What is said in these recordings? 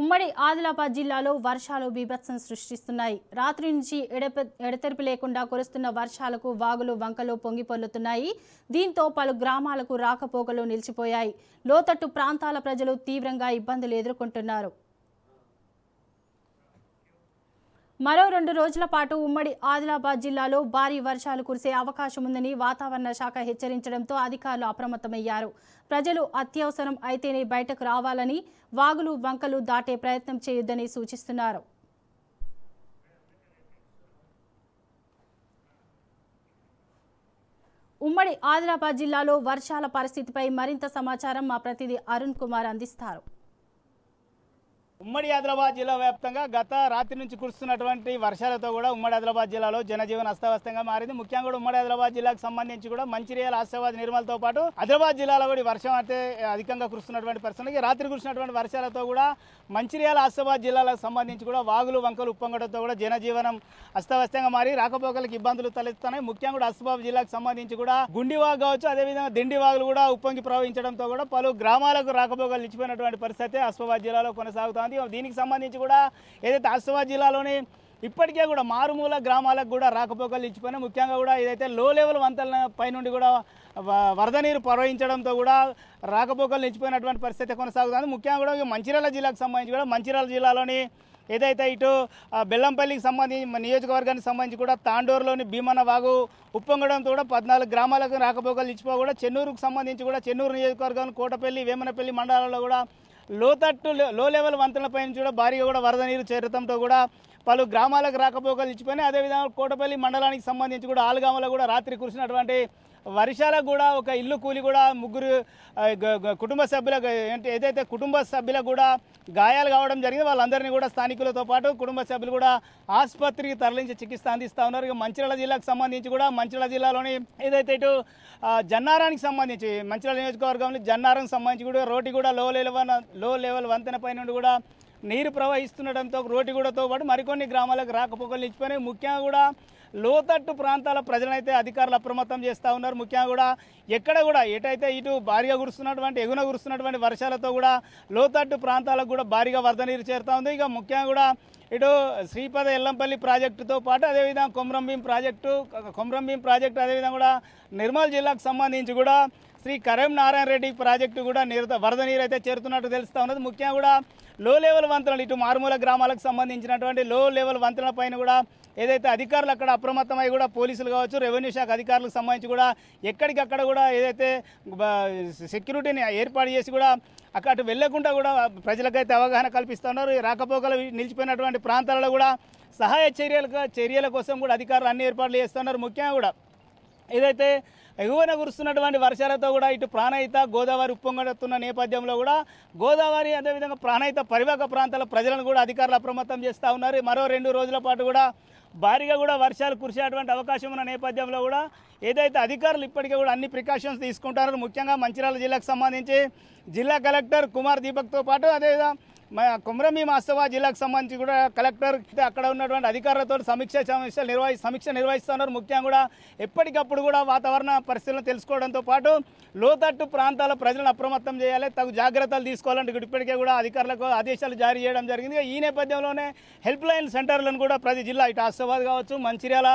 ఉమ్మడి ఆదిలాబాద్ జిల్లాలో వర్షాలు బీభత్సం సృష్టిస్తున్నాయి. రాత్రి నుంచి ఎడతెరిపి లేకుండా కురుస్తున్న వర్షాలకు వాగులు వంకలు పొంగిపొర్లుతున్నాయి. దీంతో పలు గ్రామాలకు రాకపోకలు నిలిచిపోయాయి. లోతట్టు ప్రాంతాల ప్రజలు తీవ్రంగా ఇబ్బందులు ఎదుర్కొంటున్నారు. మరో 2 రోజుల పాటు ఉమ్మడి ఆదిలాబాద్ జిల్లాలో భారీ వర్షాలు కురిసే అవకాశం ఉందని వాతావరణ శాఖ హెచ్చరించడంతో అధికారులు అప్రమత్తమయ్యారు. ప్రజలు అత్యవసరం అయితేనే బయటకు రావాలని, వాగులు వంకలు దాటే ప్రయత్నం చేయొద్దని సూచిస్తున్నారు. ఉమ్మడి ఆదిలాబాద్ జిల్లాలో వర్షాల పరిస్థితిపై మరింత సమాచారం మా ప్రతినిధి అరుణ్ కుమార్ అందిస్తారు. ఉమ్మడి ఆదిలాబాద్ జిల్లా వ్యాప్తంగా గత రాత్రి నుంచి కురుస్తున్నటువంటి వర్షాలతో కూడా ఉమ్మడి ఆదిలాబాద్ జిల్లాలో జనజీవన అస్తవ్యస్తంగా మారింది. ముఖ్యంగా కూడా ఉమ్మడి ఆదిలాబాద్ జిల్లాకు సంబంధించి కూడా మంచిర్యాల, ఆసిఫాబాద్, నిర్మల్తో పాటు ఆదిలాబాద్ జిల్లాలో కూడా వర్షం అయితే అధికంగా కురుస్తున్నటువంటి పరిస్థితులకి రాత్రి కురిసినటువంటి వర్షాలతో కూడా మంచిర్యాల, ఆసిఫాబాద్ జిల్లాలకు సంబంధించి కూడా వాగులు వంకలు ఉప్పొంగడంతో కూడా జనజీవనం అస్తవ్యస్తంగా మారి రాకపోకలకు ఇబ్బందులు తలెత్తున్నాయి. ముఖ్యంగా కూడా ఆసిఫాబాద్ జిల్లాకు సంబంధించి కూడా గుండివాగు కావచ్చు, అదేవిధంగా దిండి వాగులు కూడా ఉప్పొంగి ప్రవహించడంతో కూడా పలు గ్రామాలకు రాకపోకలు నిలిచిపోయినటువంటి పరిస్థితి ఆసిఫాబాద్ జిల్లాలో కొనసాగుతోంది. దీనికి సంబంధించి కూడా ఏదైతే ఆసిఫాబాద్ జిల్లాలోని ఇప్పటికే కూడా మారుమూల గ్రామాలకు కూడా రాకపోకలు ఇచ్చిపోయినా, ముఖ్యంగా కూడా ఏదైతే లో లెవెల్ వంతెన పైనుండి కూడా వరద నీరు ప్రవహించడంతో కూడా రాకపోకలు నిలిచిపోయినటువంటి పరిస్థితి కొనసాగుతుంది. ముఖ్యంగా కూడా మంచిర్యాల జిల్లాకు సంబంధించి కూడా మంచిర్యాల జిల్లాలోని ఏదైతే ఇటు బెల్లంపల్లికి సంబంధించి నియోజకవర్గానికి సంబంధించి కూడా తాండూరులోని భీమన్న వాగు ఉప్పొంగడంతో కూడా 14 గ్రామాలకు రాకపోకలు నిలిచిపో కూడా చెన్నూరుకు సంబంధించి కూడా చెన్నూరు నియోజకవర్గం, కోటపల్లి, వేమనపల్లి మండలాల్లో కూడా లోతట్టు లో లెవెల్ వంతెనలపై నుంచి కూడా భారీగా కూడా వరద నీరు చేరడంతో కూడా పలు గ్రామాలకు రాకపోకలు నిలిచిపోయినాయి. అదేవిధంగా కోటపల్లి మండలానికి సంబంధించి కూడా ఆలుగామలో కూడా రాత్రి కురిసినటువంటి వర్షాలకు కూడా ఒక ఇల్లు కూలి కూడా 3 కుటుంబ సభ్యులకు ఏదైతే కుటుంబ సభ్యులకు కూడా గాయాలు కావడం జరిగింది. వాళ్ళందరినీ కూడా స్థానికులతో పాటు కుటుంబ సభ్యులు కూడా ఆసుపత్రికి తరలించి చికిత్స అందిస్తూ ఉన్నారు. ఇక మంచిర్యాల జిల్లాకు సంబంధించి కూడా మంచిర్యాల జిల్లాలోని ఏదైతే ఇటు జన్నారానికి సంబంధించి మంచిర్యాల నియోజకవర్గంలో జన్నారానికి సంబంధించి కూడా రోడ్డు కూడా లో లెవెల్ వంతెన పై నుండి కూడా నీరు ప్రవహిస్తుండటంతో రోటిగూడతో పాటు మరికొన్ని గ్రామాలకు రాకపోకలు నిలిచిపోయినాయి. ముఖ్యంగా కూడా లోతట్టు ప్రాంతాల ప్రజలైతే అధికారులు అప్రమత్తం చేస్తూ ఉన్నారు. ముఖ్యంగా కూడా ఎక్కడ కూడా ఎటైతే ఇటు భారీగా ఎగున కురుస్తున్నటువంటి వర్షాలతో కూడా లోతట్టు ప్రాంతాలకు కూడా భారీగా వరద నీరు చేరుతూ ఉంది. ఇక ముఖ్యంగా కూడా ఇటు శ్రీపద ఎల్లంపల్లి ప్రాజెక్టుతో పాటు అదేవిధంగా కొమరంభీం ప్రాజెక్టు అదేవిధంగా కూడా నిర్మల్ జిల్లాకు సంబంధించి కూడా శ్రీ కరీం నారాయణ రెడ్డి ప్రాజెక్టు కూడా వరద నీరు అయితే చేరుతున్నట్టు తెలుస్తూ ఉన్నది. ముఖ్యంగా కూడా లో లెవెల్ వంతెనలు ఇటు మారుమూల గ్రామాలకు సంబంధించినటువంటి లో లెవెల్ వంతెనల పైన కూడా ఏదైతే అధికారులు అక్కడ అప్రమత్తమై కూడా పోలీసులు కావచ్చు, రెవెన్యూ శాఖ అధికారులకు సంబంధించి కూడా ఎక్కడికక్కడ కూడా ఏదైతే సెక్యూరిటీని ఏర్పాటు చేసి కూడా అక్కడ వెళ్లకుండా కూడా ప్రజలకైతే అవగాహన కల్పిస్తున్నారు. రాకపోకలు నిలిచిపోయినటువంటి ప్రాంతాలలో కూడా సహాయ చర్యల కోసం కూడా అధికారులు అన్ని ఏర్పాట్లు చేస్తున్నారు. ముఖ్యంగా కూడా ఏదైతే ఎగువన కురుస్తున్నటువంటి వర్షాలతో కూడా ఇటు ప్రాణహిత, గోదావరి ఉప్పొంగడుతున్న నేపథ్యంలో కూడా గోదావరి అదేవిధంగా ప్రాణహిత పరివాహక ప్రాంతాల ప్రజలను కూడా అధికారులు అప్రమత్తం చేస్తూ ఉన్నారు. మరో 2 రోజుల పాటు కూడా భారీగా కూడా వర్షాలు కురిసేటువంటి అవకాశం ఉన్న నేపథ్యంలో కూడా ఏదైతే అధికారులు ఇప్పటికే కూడా అన్ని ప్రికాషన్స్ తీసుకుంటారో ముఖ్యంగా మంచిర్యాల జిల్లాకు సంబంధించి జిల్లా కలెక్టర్ కుమార్ దీపక్తో పాటు అదేవిధంగా కొమరంభీం ఆసిఫాబాద్ జిల్లాకు సంబంధించి కూడా కలెక్టర్ అక్కడ ఉన్నటువంటి అధికారులతో సమీక్ష నిర్వహిస్తున్నారు. ముఖ్యంగా కూడా ఎప్పటికప్పుడు కూడా వాతావరణ పరిస్థితులను తెలుసుకోవడంతో పాటు లోతట్టు ప్రాంతాల ప్రజలను అప్రమత్తం చేయాలి, తగు జాగ్రత్తలు తీసుకోవాలంటే ఇప్పటికే కూడా అధికారులకు ఆదేశాలు జారీ చేయడం జరిగింది. ఈ నేపథ్యంలోనే హెల్ప్ లైన్ సెంటర్లను కూడా ప్రతి జిల్లా ఇటు ఆసిఫాబాద్ కావచ్చు, మంచిర్యాల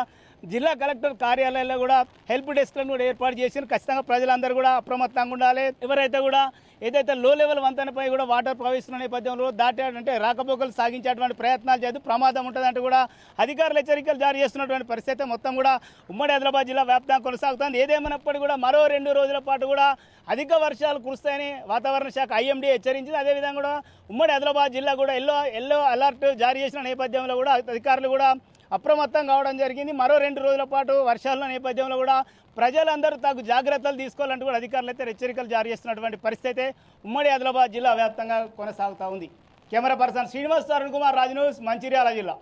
జిల్లా కలెక్టర్ కార్యాలయాల్లో కూడా హెల్ప్ డెస్క్లను కూడా ఏర్పాటు చేసి ఖచ్చితంగా ప్రజలందరూ కూడా అప్రమత్తంగా ఉండాలి. ఎవరైతే కూడా ఏదైతే లో లెవెల్ వంతెనపై కూడా వాటర్ ప్రవహిస్తున్న నేపథ్యంలో దాటేటంటే రాకపోకలు సాగించేటువంటి ప్రయత్నాలు చేస్తూ ప్రమాదం ఉంటుందంటే కూడా అధికారులు హెచ్చరికలు జారీ చేస్తున్నటువంటి పరిస్థితి మొత్తం కూడా ఉమ్మడి ఆదిలాబాద్ జిల్లా వ్యాప్తంగా కొనసాగుతుంది. ఏదేమైనప్పటికీ కూడా మరో 2 రోజుల పాటు కూడా అధిక వర్షాలు కురుస్తాయని వాతావరణ శాఖ IMD హెచ్చరించింది. అదేవిధంగా కూడా ఉమ్మడి ఆదిలాబాద్ జిల్లా కూడా ఎల్లో అలర్ట్ జారీ చేసిన నేపథ్యంలో కూడా అధికారులు కూడా అప్రమత్తం కావడం జరిగింది. మరో 2 రోజుల పాటు వర్షాల నేపథ్యంలో కూడా ప్రజలందరూ తగు జాగ్రత్తలు తీసుకోవాలంటూ కూడా అధికారులు అయితే హెచ్చరికలు జారీ చేస్తున్నటువంటి పరిస్థితి ఉమ్మడి ఆదిలాబాద్ జిల్లా వ్యాప్తంగా కొనసాగుతూ ఉంది. Camera person Srinivas, Arun Kumar, Raj news, Mancherial జిల్లా.